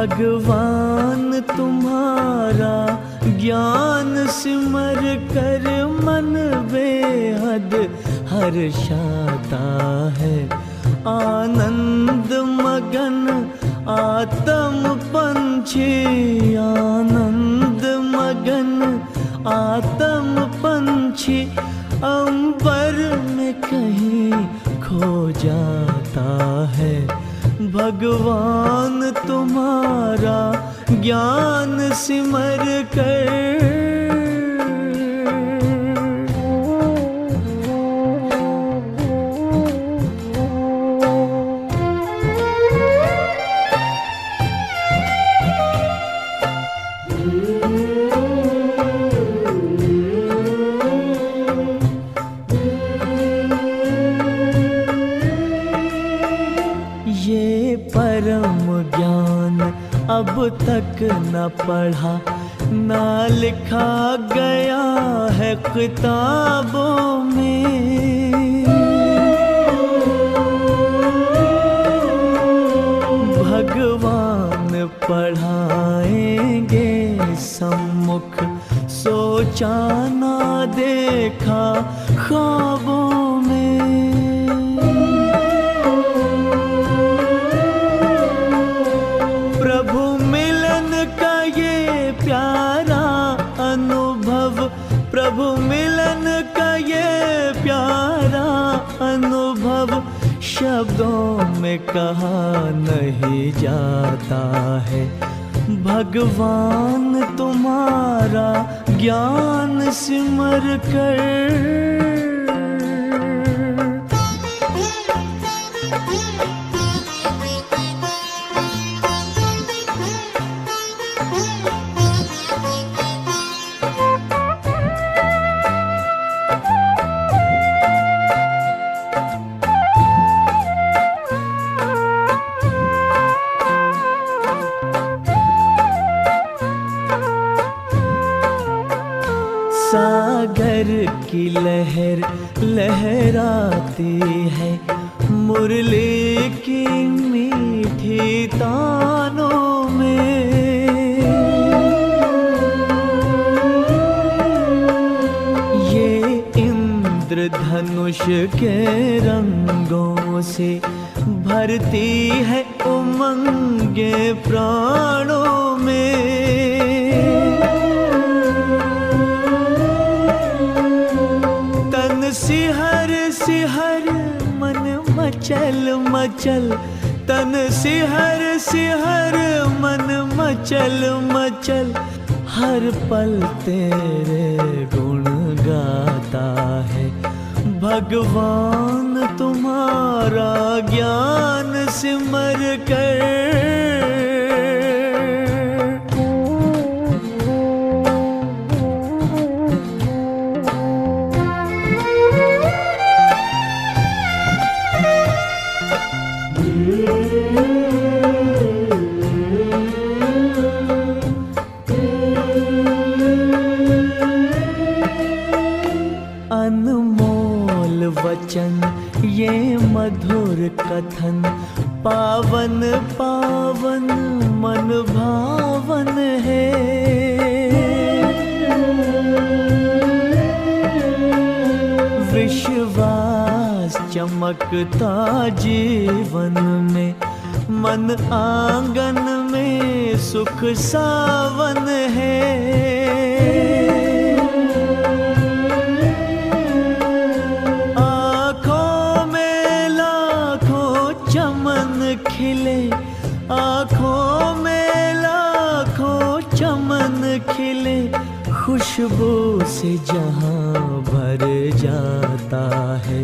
भगवान तुम्हारा ज्ञान सिमर कर मन बेहद हर्षाता है। आनंद मगन आत्म पंछी, आनंद मगन आत्म पंछी अंबर में कहीं खो जाता है। भगवान तुम्हारा ज्ञान सिमर कर परम ज्ञान अब तक न पढ़ा न लिखा गया है किताबों में। भगवान पढ़ाएंगे सम्मुख, सोचा ना देखा ख्वाबों में। प्रभु मिलन का ये प्यारा अनुभव, प्रभु मिलन का ये प्यारा अनुभव शब्दों में कहा नहीं जाता है। भगवान तुम्हारा ज्ञान सिमर कर सागर की लहर लहराती है, मुरली की मीठी तानों में। ये इंद्रधनुष के रंगों से भरती है उमंगे प्राणों में। सिहर सिहर मन मचल मचल, तन सिहर सिहर मन मचल मचल, हर पल तेरे गुण गाता है। भगवान तुम्हारा ज्ञान सिमर कर अनमोल वचन ये मधुर कथन, पावन पावन मन भावन है। विश्वास चमकता जीवन में, मन आंगन में सुख सावन है। खिले, आँखों में लाखों चमन खिले, खुशबू से जहाँ भर जाता है।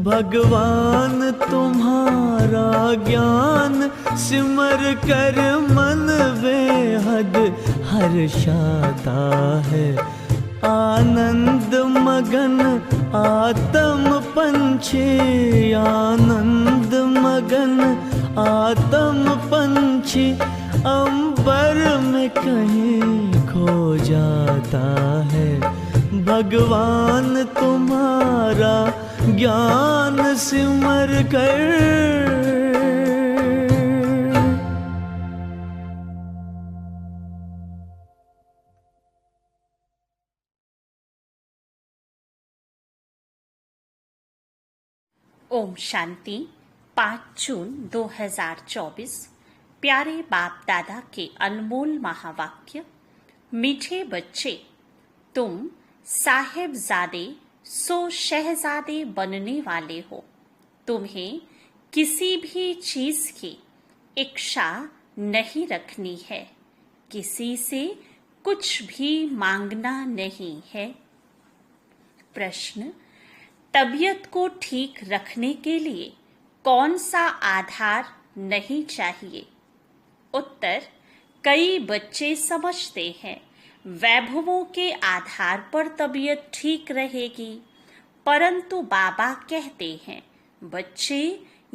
भगवान तुम्हारा ज्ञान सिमर कर मन बेहद हर्षाता है। आनंद मगन आत्म पंछी, आनंद मगन आत्म पंछी, अंबर में कहीं खो जाता है। भगवान तुम्हारा ज्ञान सिमर कर। ओम शांति। 5 जून 2024। प्यारे बाप दादा के अनमोल महावाक्य। मीठे बच्चे, तुम साहेबजादे सो शहजादे बनने वाले हो। तुम्हें किसी भी चीज की इच्छा नहीं रखनी है, किसी से कुछ भी मांगना नहीं है। प्रश्न, तबीयत को ठीक रखने के लिए कौन सा आधार नहीं चाहिए? उत्तर, कई बच्चे समझते हैं वैभवों के आधार पर तबीयत ठीक रहेगी, परंतु बाबा कहते हैं बच्चे,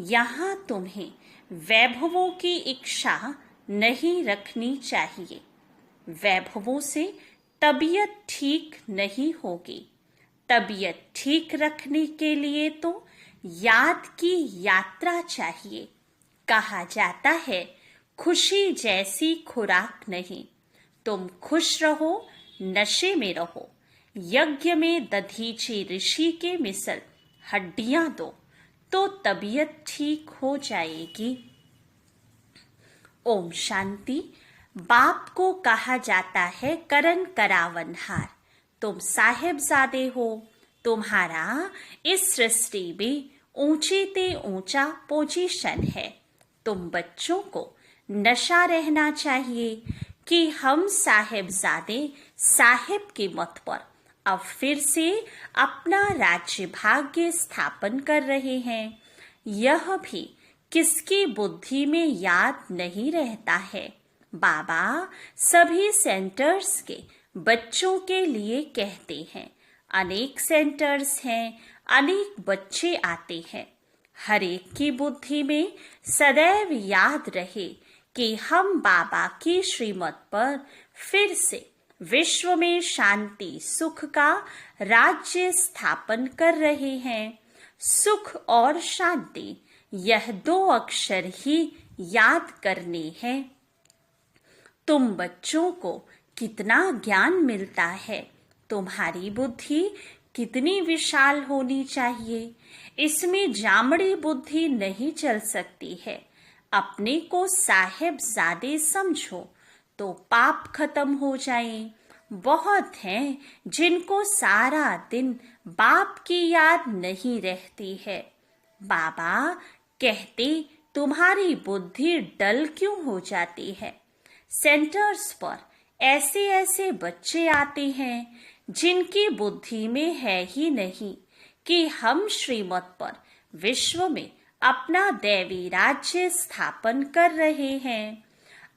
यहाँ तुम्हें वैभवों की इच्छा नहीं रखनी चाहिए। वैभवों से तबीयत ठीक नहीं होगी। तबीयत ठीक रखने के लिए तो याद की यात्रा चाहिए। कहा जाता है खुशी जैसी खुराक नहीं। तुम खुश रहो, नशे में रहो। यज्ञ में दधीची ऋषि के मिसल हड्डियां दो तो तबीयत ठीक हो जाएगी। ओम शांति। बाप को कहा जाता है करण करावनहार। तुम साहेबजादे हो। तुम्हारा इस सृष्टि में ऊंचे ते ऊंचा पोजीशन है। तुम बच्चों को नशा रहना चाहिए कि हम साहेबजादे साहेब के मत पर अब फिर से अपना राज्य भाग्य स्थापन कर रहे हैं। यह भी किसकी बुद्धि में याद नहीं रहता है। बाबा सभी सेंटर्स के बच्चों के लिए कहते हैं, अनेक सेंटर्स हैं, अनेक बच्चे आते हैं। हर एक की बुद्धि में सदैव याद रहे कि हम बाबा की श्रीमत पर फिर से विश्व में शांति सुख का राज्य स्थापन कर रहे हैं। सुख और शांति, यह 2 अक्षर ही याद करने हैं। तुम बच्चों को कितना ज्ञान मिलता है। तुम्हारी बुद्धि कितनी विशाल होनी चाहिए। इसमें जामड़ी बुद्धि नहीं चल सकती है। अपने को साहेबजादे समझो तो पाप खत्म हो जाए। बहुत हैं जिनको सारा दिन बाप की याद नहीं रहती है। बाबा कहते तुम्हारी बुद्धि डल क्यों हो जाती है। सेंटर्स पर ऐसे ऐसे बच्चे आते हैं जिनकी बुद्धि में है ही नहीं कि हम श्रीमत पर विश्व में अपना दैवी राज्य स्थापन कर रहे हैं।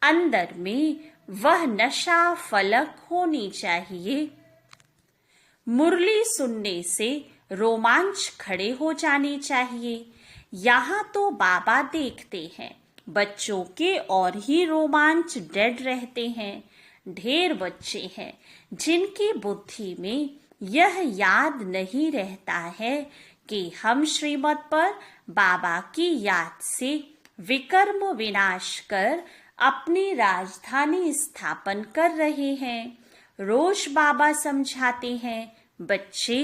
अंदर में वह नशा फलक होनी चाहिए। मुरली सुनने से रोमांच खड़े हो जाने चाहिए। यहाँ तो बाबा देखते हैं बच्चों के और ही रोमांच डेड रहते हैं। ढेर बच्चे हैं जिनकी बुद्धि में यह याद नहीं रहता है कि हम श्रीमत पर बाबा की याद से विकर्म विनाश कर अपनी राजधानी स्थापन कर रहे हैं। रोज बाबा समझाते हैं बच्चे,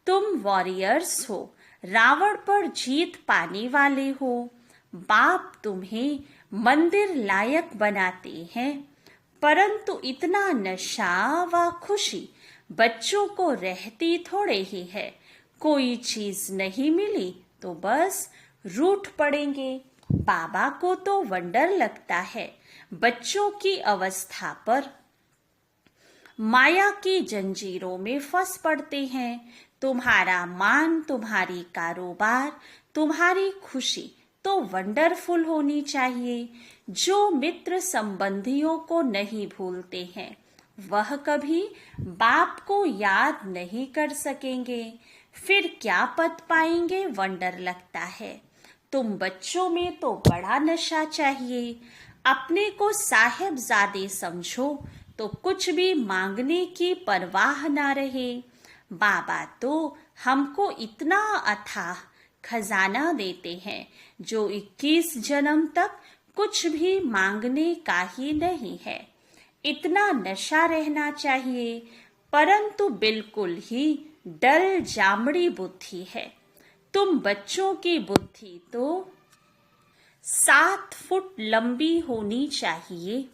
तुम वॉरियर्स हो, रावण पर जीत पाने वाले हो। बाप तुम्हें मंदिर लायक बनाते हैं, परंतु इतना नशा व खुशी बच्चों को रहती थोड़े ही है। कोई चीज नहीं मिली तो बस रूठ पड़ेंगे, बाबा को तो वंडर लगता है बच्चों की अवस्था पर। माया की जंजीरों में फंस पड़ते हैं। तुम्हारा मान, तुम्हारी कारोबार, तुम्हारी खुशी तो वंडरफुल होनी चाहिए। जो मित्र संबंधियों को नहीं भूलते हैं वह कभी बाप को याद नहीं कर सकेंगे, फिर क्या पद पाएंगे? वंडर लगता है। तुम बच्चों में तो बड़ा नशा चाहिए। अपने को साहेबजादे समझो तो कुछ भी मांगने की परवाह ना रहे। बाबा तो हमको इतना अथाह खजाना देते हैं जो 21 जन्म तक कुछ भी मांगने का ही नहीं है। इतना नशा रहना चाहिए, परंतु बिल्कुल ही डल जामड़ी बुद्धि है। तुम बच्चों की बुद्धि तो 7 फुट लंबी होनी चाहिए।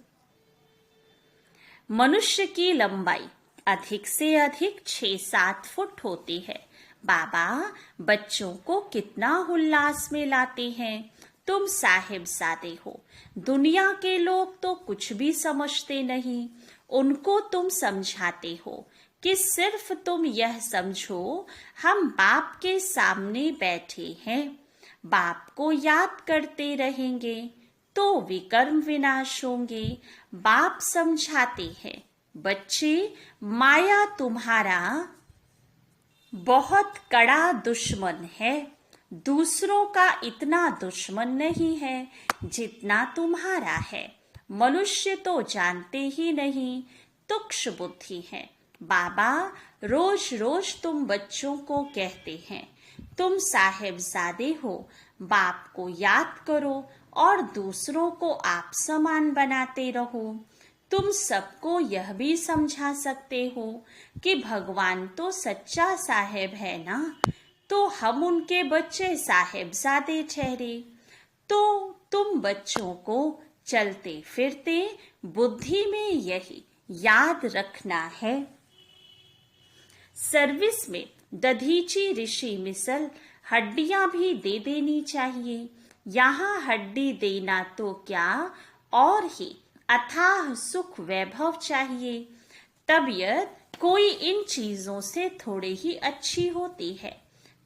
मनुष्य की लंबाई अधिक से अधिक 6-7 फुट होती है। बाबा बच्चों को कितना उल्लास में लाते हैं। तुम साहिबजादे हो। दुनिया के लोग तो कुछ भी समझते नहीं। उनको तुम समझाते हो कि सिर्फ तुम यह समझो हम बाप के सामने बैठे हैं, बाप को याद करते रहेंगे तो विकर्म विनाश होंगे। बाप समझाते हैं, बच्चे माया तुम्हारा बहुत कड़ा दुश्मन है। दूसरों का इतना दुश्मन नहीं है जितना तुम्हारा है। मनुष्य तो जानते ही नहीं, तुक्ष बुद्धि है। बाबा रोज रोज तुम बच्चों को कहते हैं, तुम साहेबजादे हो, बाप को याद करो और दूसरों को आप समान बनाते रहो। तुम सबको यह भी समझा सकते हो कि भगवान तो सच्चा साहेब है ना, तो हम उनके बच्चे साहेबजादे ठहरे। तो तुम बच्चों को चलते फिरते बुद्धि में यही याद रखना है। सर्विस में दधीची ऋषि मिसल हड्डियां भी दे देनी चाहिए। यहाँ हड्डी देना तो क्या, और ही अथाह सुख वैभव चाहिए। तबीयत कोई इन चीजों से थोड़ी ही अच्छी होती है।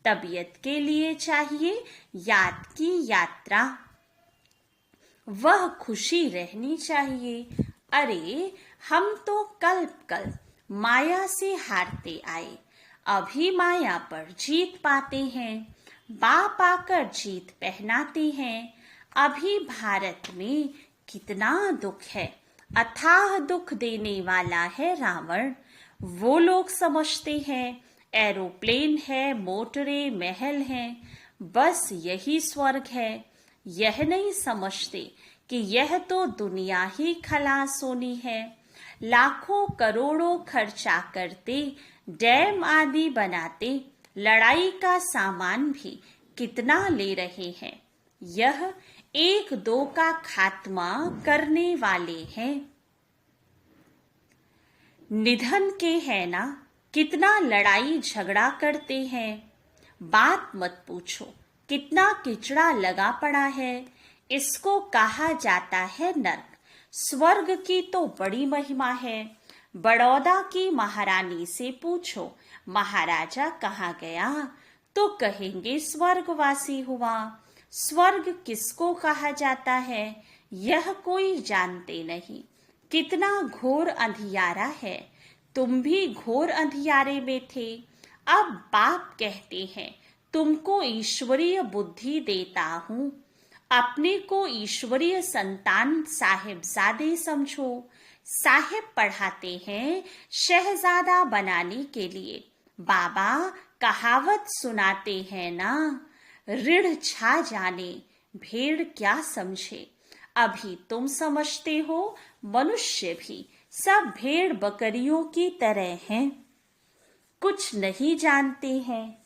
तबीयत के लिए चाहिए याद की यात्रा, वह खुशी रहनी चाहिए। अरे हम तो कल्प माया से हारते आए, अभी माया पर जीत पाते हैं। बाप आकर जीत पहनाते हैं। अभी भारत में कितना दुख है, अथाह दुख देने वाला है रावण। वो लोग समझते हैं एरोप्लेन है, मोटरें, महल हैं, बस यही स्वर्ग है। यह नहीं समझते कि यह तो दुनिया ही खलास होनी है। लाखों करोड़ों खर्चा करते, डैम आदि बनाते, लड़ाई का सामान भी कितना ले रहे हैं। यह 1-2 का खात्मा करने वाले हैं। निधन के है ना, कितना लड़ाई झगड़ा करते हैं। बात मत पूछो, कितना किचड़ा लगा पड़ा है। इसको कहा जाता है नर्क। स्वर्ग की तो बड़ी महिमा है। बड़ौदा की महारानी से पूछो महाराजा कहाँ गया, तो कहेंगे स्वर्गवासी हुआ। स्वर्ग किसको कहा जाता है यह कोई जानते नहीं। कितना घोर अंधियारा है। तुम भी घोर अंधियारे में थे। अब बाप कहते हैं तुमको ईश्वरीय बुद्धि देता हूँ। अपने को ईश्वरीय संतान साहिबजादे समझो। साहिब पढ़ाते हैं शहजादा बनाने के लिए। बाबा कहावत सुनाते हैं ना, ऋण छा जाने भेड़ क्या समझे। अभी तुम समझते हो मनुष्य भी सब भेड़ बकरियों की तरह हैं, कुछ नहीं जानते हैं।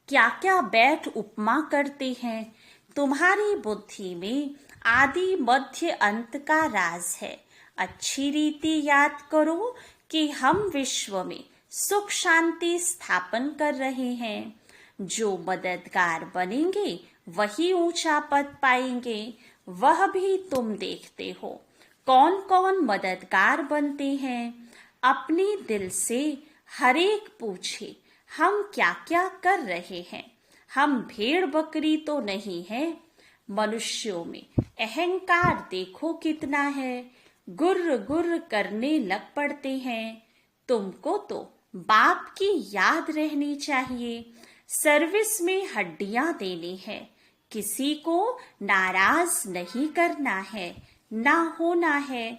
क्या क्या बैठ उपमा करते हैं। तुम्हारी बुद्धि में आदि मध्य अंत का राज है। अच्छी रीति याद करो कि हम विश्व में सुख शांति स्थापन कर रहे हैं। जो मददगार बनेंगे वही ऊंचा पद पाएंगे, वह भी तुम देखते हो। कौन कौन मददगार बनते हैं, अपने दिल से हर एक पूछे हम क्या क्या कर रहे हैं। हम भेड़ बकरी तो नहीं है, मनुष्यों में अहंकार देखो कितना है। गुर्र गुर्र करने लग पड़ते हैं। तुमको तो बाप की याद रहनी चाहिए। सर्विस में हड्डियां देनी है, किसी को नाराज नहीं करना है, ना होना है।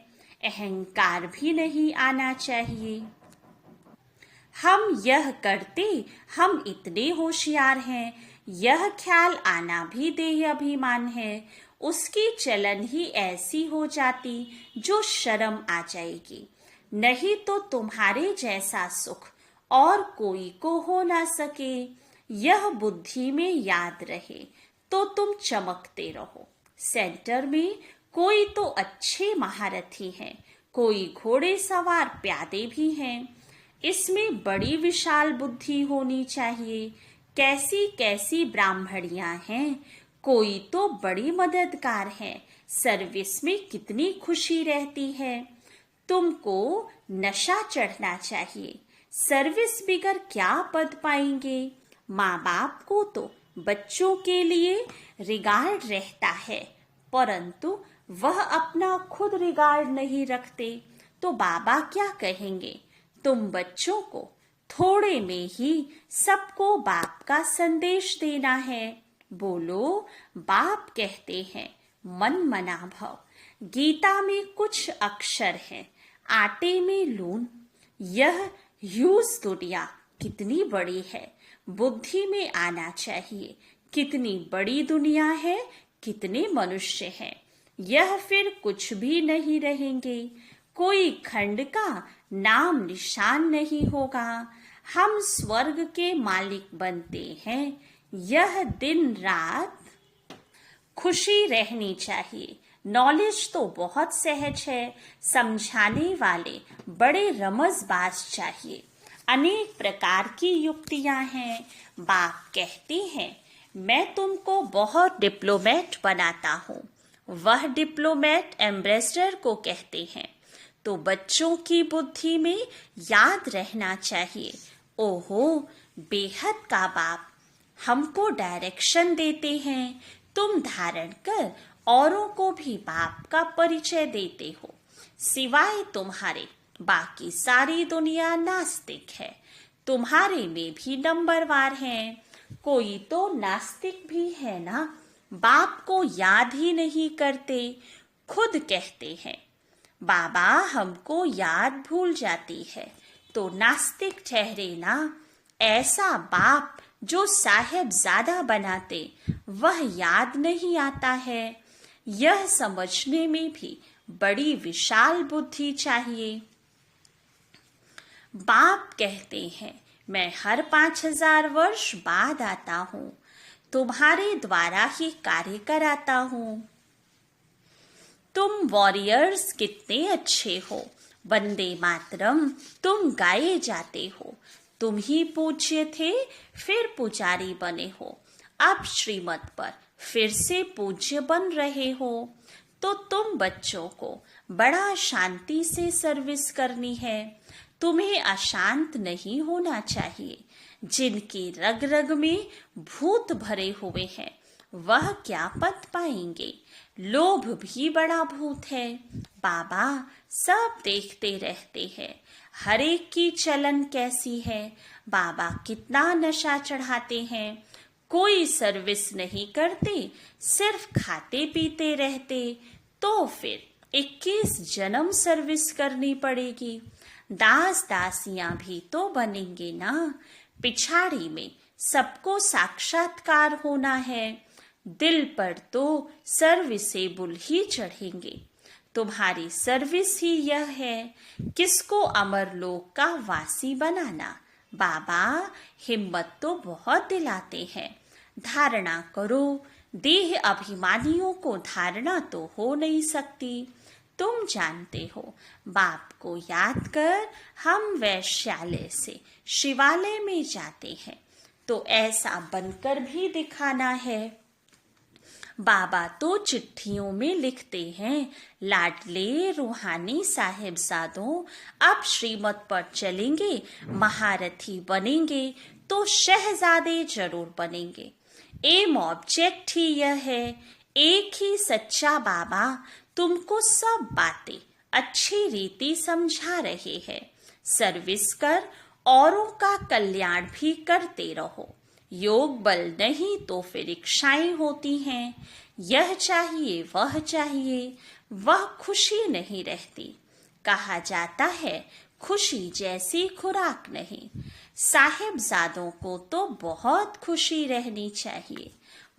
अहंकार भी नहीं आना चाहिए। हम यह करते, हम इतने होशियार हैं, यह ख्याल आना भी देह अभिमान है। उसकी चलन ही ऐसी हो जाती जो शर्म आ जाएगी। नहीं तो तुम्हारे जैसा सुख और कोई को हो ना सके। यह बुद्धि में याद रहे तो तुम चमकते रहो। सेंटर में कोई तो अच्छे महारथी हैं, कोई घोड़े सवार प्यादे भी हैं। इसमें बड़ी विशाल बुद्धि होनी चाहिए। कैसी कैसी ब्राह्मणियां हैं, कोई तो बड़ी मददगार है। सर्विस में कितनी खुशी रहती है। तुमको नशा चढ़ना चाहिए। सर्विस बिगर क्या पद पाएंगे। माँ बाप को तो बच्चों के लिए रिगार्ड रहता है, परंतु वह अपना खुद रिगार्ड नहीं रखते तो बाबा क्या कहेंगे। तुम बच्चों को थोड़े में ही सबको बाप का संदेश देना है। बोलो, बाप कहते हैं मन मना भव। गीता में कुछ अक्षर हैं, आटे में लून। यह ह्यूज दुनिया कितनी बड़ी है, बुद्धि में आना चाहिए। कितनी बड़ी दुनिया है, कितने मनुष्य हैं। यह फिर कुछ भी नहीं रहेंगे। कोई खंड का नाम निशान नहीं होगा। हम स्वर्ग के मालिक बनते हैं। यह दिन रात खुशी रहनी चाहिए। नॉलेज तो बहुत सहज है, समझाने वाले बड़े रमजबाज चाहिए। अनेक प्रकार की युक्तियां हैं। बाप कहते हैं मैं तुमको बहुत डिप्लोमेट बनाता हूँ। वह डिप्लोमेट एम्बेसडर को कहते हैं। तो बच्चों की बुद्धि में याद रहना चाहिए, ओहो बेहद का बाप हमको डायरेक्शन देते हैं। तुम धारण कर औरों को भी बाप का परिचय देते हो। सिवाय तुम्हारे बाकी सारी दुनिया नास्तिक है। तुम्हारे में भी नंबरवार हैं। कोई तो नास्तिक भी है ना। बाप को याद ही नहीं करते। खुद कहते हैं बाबा हमको याद भूल जाती है, तो नास्तिक ठहरे ना। ऐसा बाप जो साहेबजादा बनाते, वह याद नहीं आता है। यह समझने में भी बड़ी विशाल बुद्धि चाहिए। बाप कहते हैं मैं हर 5000 वर्ष बाद आता हूँ, तुम्हारे द्वारा ही कार्य कराता हूँ। तुम वॉरियर्स कितने अच्छे हो। वंदे मातरम तुम गाए जाते हो। तुम ही पूज्य थे, फिर पुजारी बने हो। अब श्रीमत पर फिर से पूज्य बन रहे हो। तो तुम बच्चों को बड़ा शांति से सर्विस करनी है। तुम्हें अशांत नहीं होना चाहिए। जिनकी रग रग में भूत भरे हुए हैं, वह क्या पद पाएंगे। लोभ भी बड़ा भूत है। बाबा सब देखते रहते हैं, हर एक की चलन कैसी है। बाबा कितना नशा चढ़ाते हैं। कोई सर्विस नहीं करते, सिर्फ खाते पीते रहते। तो फिर 21 जन्म सर्विस करनी पड़ेगी। दास दासियां भी तो बनेंगे ना। पिछाड़ी में सबको साक्षात्कार होना है। दिल पर तो सर्विसेबल ही चढ़ेंगे। तुम्हारी सर्विस ही यह है, किसको अमर लोक का वासी बनाना। बाबा हिम्मत तो बहुत दिलाते हैं। धारणा करो। देह अभिमानियों को धारणा तो हो नहीं सकती। तुम जानते हो, बाप को याद कर हम वैश्यालय से शिवालय में जाते हैं, तो ऐसा बनकर भी दिखाना है। बाबा तो चिट्ठियों में लिखते हैं, लाडले रूहानी साहिबजादों, अब श्रीमत पर चलेंगे, महारथी बनेंगे तो शहजादे जरूर बनेंगे। एम ऑब्जेक्ट ही यह है, एक ही सच्चा बाबा तुमको सब बातें अच्छी रीति समझा रहे हैं। सर्विस कर औरों का कल्याण भी करते रहो। योग बल नहीं तो फिर इच्छाएं होती हैं, यह चाहिए वह चाहिए, वह खुशी नहीं रहती। कहा जाता है खुशी जैसी खुराक नहीं। साहिबजादों को तो बहुत खुशी रहनी चाहिए,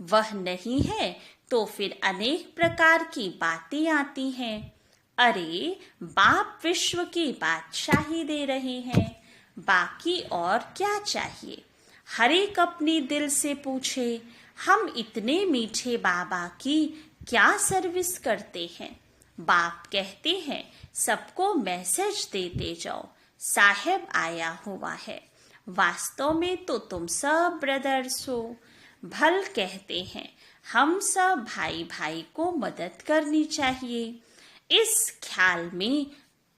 वह नहीं है तो फिर अनेक प्रकार की बातें आती हैं। अरे बाप विश्व की बादशाही दे रहे हैं, बाकी और क्या चाहिए। हर एक अपनी दिल से पूछे, हम इतने मीठे बाबा की क्या सर्विस करते हैं। बाप कहते हैं सबको मैसेज देते जाओ, साहेब आया हुआ है। वास्तव में तो तुम सब ब्रदर्स हो। भल कहते हैं हम सब भाई भाई को मदद करनी चाहिए। इस ख्याल में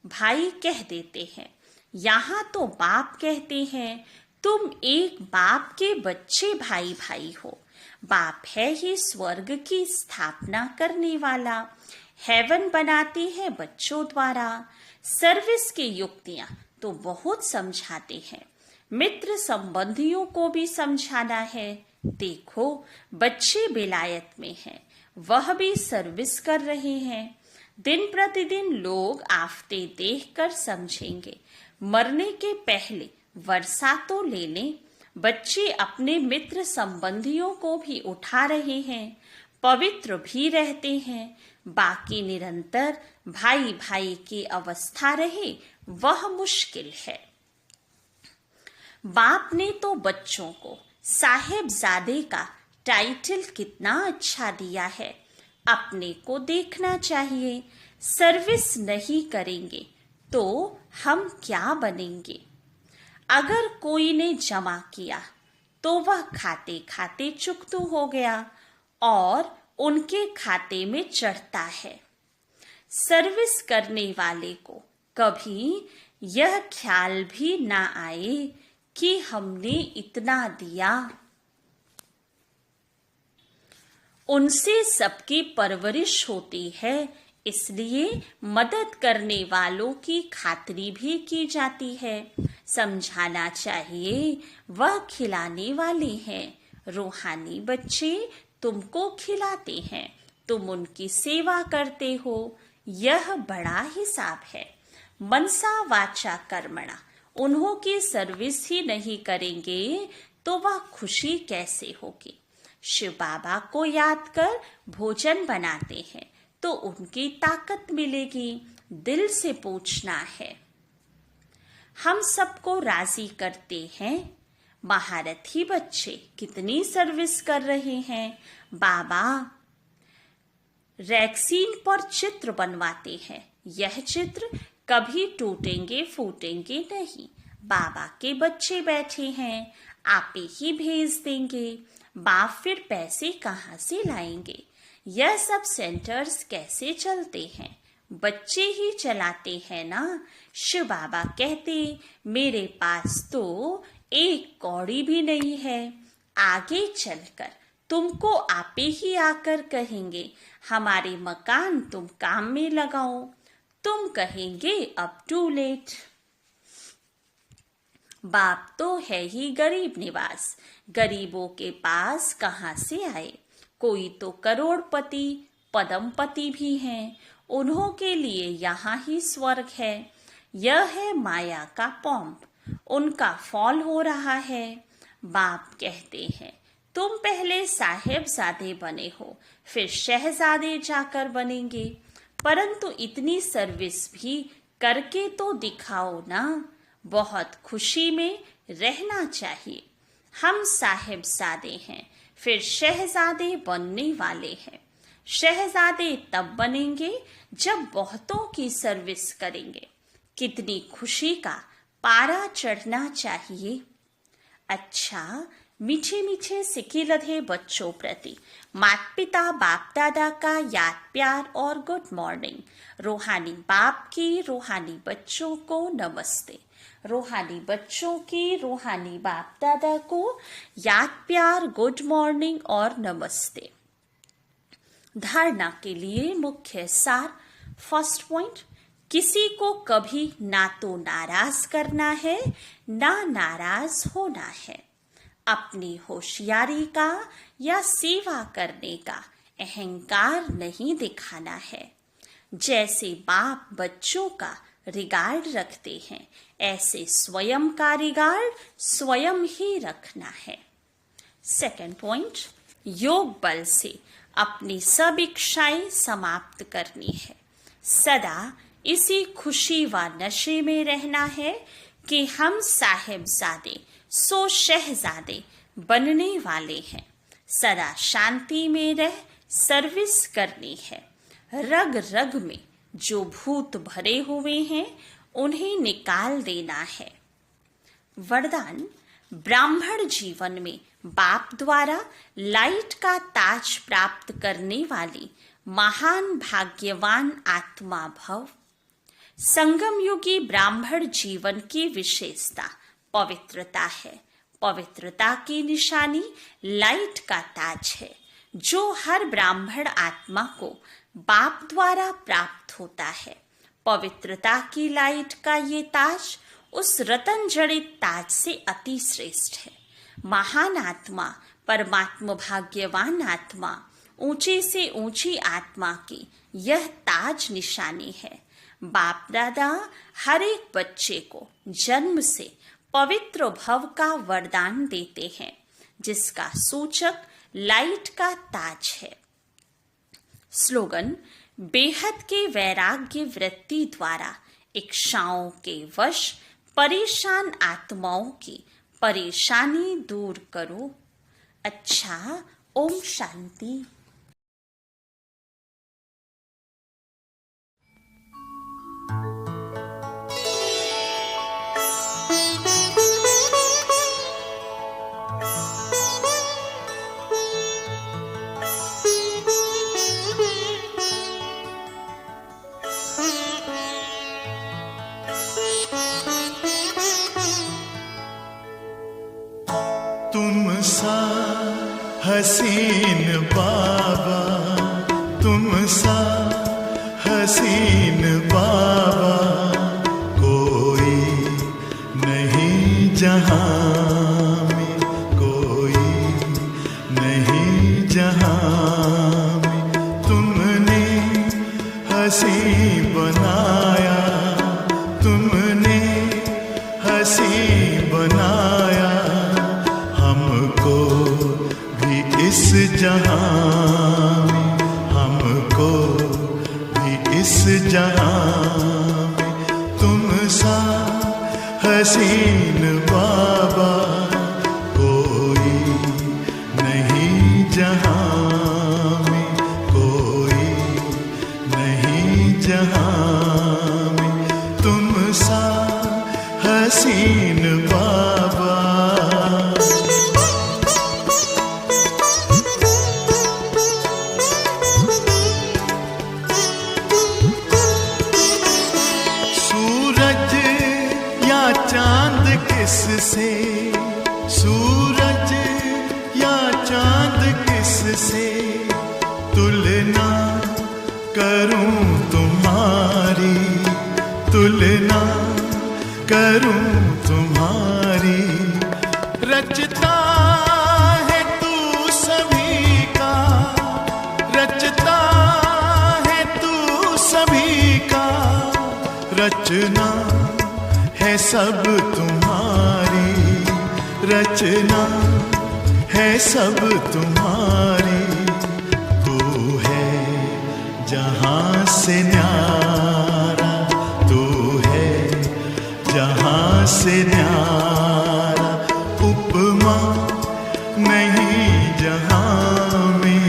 भाई कह देते हैं। यहाँ तो बाप कहते हैं तुम एक बाप के बच्चे भाई भाई हो। बाप है ही स्वर्ग की स्थापना करने वाला, हेवन बनाते हैं बच्चों द्वारा। सर्विस की युक्तियां तो बहुत समझाते हैं, मित्र संबंधियों को भी समझाना है। देखो बच्चे विलायत में हैं, वह भी सर्विस कर रहे हैं। दिन प्रतिदिन लोग आफते देखकर समझेंगे। मरने के पहले वर्षा तो ले लें। बच्चे अपने मित्र संबंधियों को भी उठा रहे हैं, पवित्र भी रहते हैं। बाकी निरंतर भाई भाई की अवस्था रहे वह मुश्किल है। बाप ने तो बच्चों को साहेबजादे का टाइटल कितना अच्छा दिया है, अपने को देखना चाहिए। सर्विस नहीं करेंगे तो हम क्या बनेंगे। अगर कोई ने जमा किया तो वह खाते खाते चुकतू हो गया और उनके खाते में चढ़ता है। सर्विस करने वाले को कभी यह ख्याल भी ना आए कि हमने इतना दिया। उनसे सबकी परवरिश होती है, इसलिए मदद करने वालों की खातिरी भी की जाती है। समझाना चाहिए वह खिलाने वाले हैं। रूहानी बच्चे तुमको खिलाते हैं, तुम उनकी सेवा करते हो, यह बड़ा हिसाब है। मनसा वाचा कर्मणा, उन्हों की सर्विस ही नहीं करेंगे तो वह खुशी कैसे होगी। शिव बाबा को याद कर भोजन बनाते हैं तो उनकी ताकत मिलेगी। दिल से पूछना है, हम सबको राजी करते हैं। महारथी बच्चे कितनी सर्विस कर रहे हैं। बाबा रैक्सीन पर चित्र बनवाते हैं, यह चित्र कभी टूटेंगे फूटेंगे नहीं। बाबा के बच्चे बैठे हैं, आपे ही भेज देंगे। बाप फिर पैसे कहाँ से लाएंगे। यह सब सेंटर्स कैसे चलते हैं, बच्चे ही चलाते हैं ना। शिव बाबा कहते मेरे पास तो एक कौड़ी भी नहीं है। आगे चलकर तुमको आपे ही आकर कहेंगे हमारे मकान तुम काम में लगाओ। तुम कहेंगे अब टू लेट। बाप तो है ही गरीब निवास, गरीबों के पास कहाँ से आए। कोई तो करोड़पति पदमपति भी हैं, उन्हों के लिए यहाँ ही स्वर्ग है। यह है माया का पॉम्प, उनका फॉल हो रहा है। बाप कहते हैं तुम पहले साहेबजादे बने हो, फिर शहजादे जाकर बनेंगे। परंतु इतनी सर्विस भी करके तो दिखाओ ना। बहुत खुशी में रहना चाहिए। हम साहेबजादे हैं, फिर शहजादे बनने वाले हैं। शहजादे तब बनेंगे जब बहुतों की सर्विस करेंगे। कितनी खुशी का पारा चढ़ना चाहिए। अच्छा, मीठे मीठे सिक्के लधे बच्चों प्रति माता पिता बाप दादा का याद प्यार और गुड मॉर्निंग। रूहानी बाप की रूहानी बच्चों को नमस्ते। रूहानी बच्चों की रूहानी बाप दादा को याद प्यार गुड मॉर्निंग और नमस्ते। धारणा के लिए मुख्य सार। फर्स्ट पॉइंट, किसी को कभी ना तो नाराज करना है ना नाराज होना है। अपनी होशियारी का या सेवा करने का अहंकार नहीं दिखाना है। जैसे बाप बच्चों का रिगार्ड रखते हैं, ऐसे स्वयं का रिगार्ड स्वयं ही रखना है। सेकंड पॉइंट, योग बल से अपनी सब इच्छाएं समाप्त करनी है। सदा इसी खुशी व नशे में रहना है कि हम साहिबजादे सो शहजादे बनने वाले हैं। सदा शांति में रह सर्विस करनी है। रग रग में जो भूत भरे हुए हैं उन्हें निकाल देना है। वरदान, ब्राह्मण जीवन में बाप द्वारा लाइट का ताज प्राप्त करने वाली महान भाग्यवान आत्मा भव। संगम युगी ब्राह्मण जीवन की विशेषता पवित्रता है। पवित्रता की निशानी लाइट का ताज है, जो हर ब्राह्मण आत्मा को बाप द्वारा प्राप्त होता है। पवित्रता की लाइट का ये ताज उस रतन जड़ित ताज से अति श्रेष्ठ है। महान आत्मा, परमात्मा भाग्यवान आत्मा, ऊंचे से ऊंची आत्मा की यह ताज निशानी है। बाप दादा हर एक बच्चे को जन्म से पवित्र भव का वरदान देते हैं, जिसका सूचक लाइट का ताज है। स्लोगन, बेहद के वैराग्य वृत्ति द्वारा इच्छाओं के वश परेशान आत्माओं की परेशानी दूर करो। अच्छा, ओम शांति। तुम सा हसीन बाबा, तुम सा हसीन बाबा कोई नहीं जहां में, कोई नहीं जहां में। तुमने हसी बनाया, तुमने हसी बनाया हमको भी इस जहां में, हमको भी इस जहां में। तुम सा हसीन बाबा कोई नहीं जहां में, कोई नहीं जहां में। तुम सा हसीन बाबा। चांद किससे, सूरज या चांद किससे तुलना करूं तुम्हारी, तुलना करूं तुम्हारी। रचता है तू सभी का, रचता है तू सभी का। रचना है सब तुम्हारी, रचना है सब तुम्हारी। तू है जहां से न्यारा, तू है जहां से न्यारा। उपमा नहीं जहां में,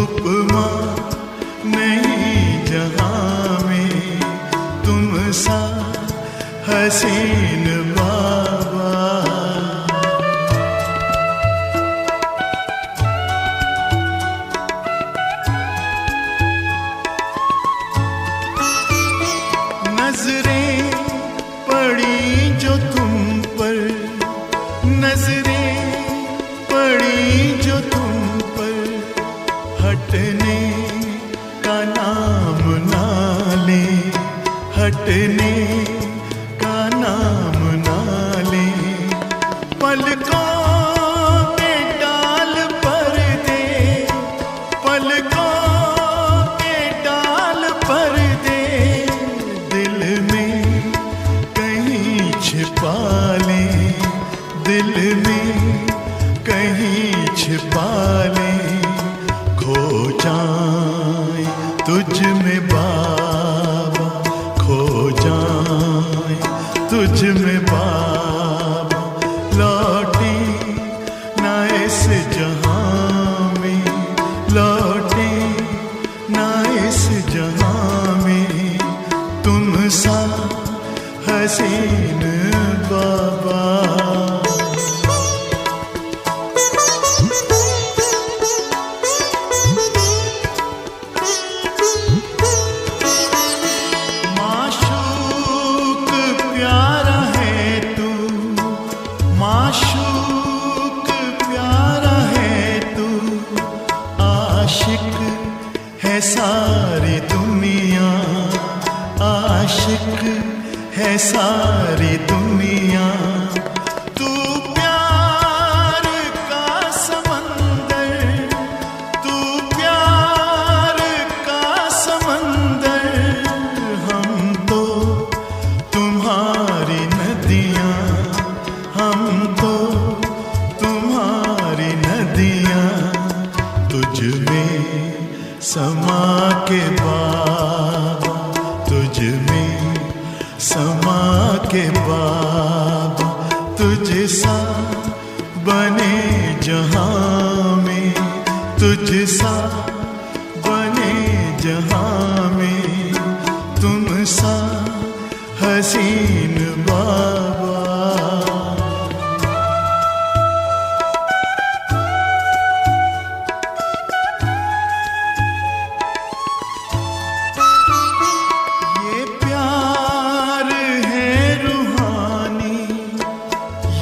उपमा नहीं जहां में। तुम सा हसीन बाबा। नजरें पड़ी जो तुम पर, नजरें पड़ी जो तुम पर, हटने का नाम ना ले, हटने का नाम ना ले। पलकों के डाल पर्दे, पलकों के डाल पर्दे, दिल में कहीं छिपा ले, दिल में कहीं छिपा ले। खो जाए तुझ में बाबा, खो जाए तुझ में बाबा, लौटे ना इस जहां में, लौटे ना इस जहां में, तुम सा हसीन बाबा। माशूक प्यारा है तू, आशिक है सारी दुनिया, आशिक है सारी दुनिया। तू प्यार का समंदर, तू प्यार का समंदर, हम तो तुम्हारी नदियाँ, हम तो तुम्हारी नदियाँ। तुझ में समा के बाबा, तुझ में समा के बाबा, तुझ सा बने जहां में, तुझ सा बने जहां में, तुम सा हसीन बाबा।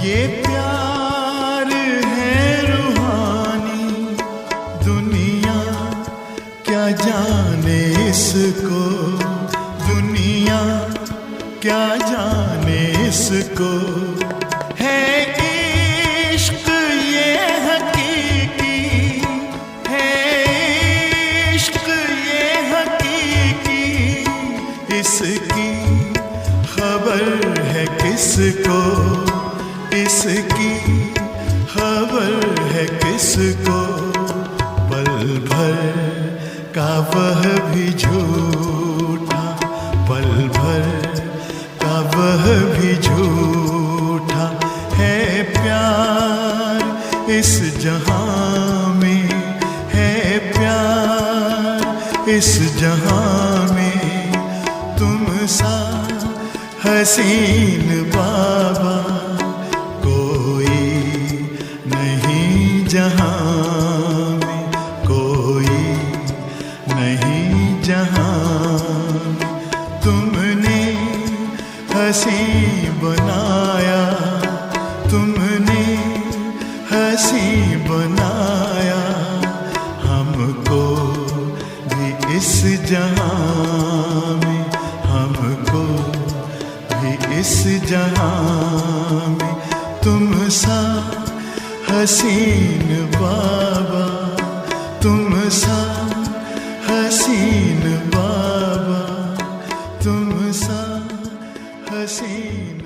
ये प्यार है रूहानी, दुनिया क्या जाने इसको, दुनिया क्या जाने इसको। है इश्क ये हकीकी, है इश्क ये हकीकी, इसकी खबर है किसको, इसकी खबर है किसको। पल भर का वह भी झूठा, पल भर का वह भी झूठा, है प्यार इस जहां में, है प्यार इस जहां में। तुम सा हसीन बाबा जहां में, कोई नहीं जहां में। तुमने हंसी बनाया, तुमने हंसी बनाया, हमको भी इस जहां में, हमको भी इस जहां में। तुम सा हसीन बाबा, तुम सा हसीन बाबा, तुम सा हसीन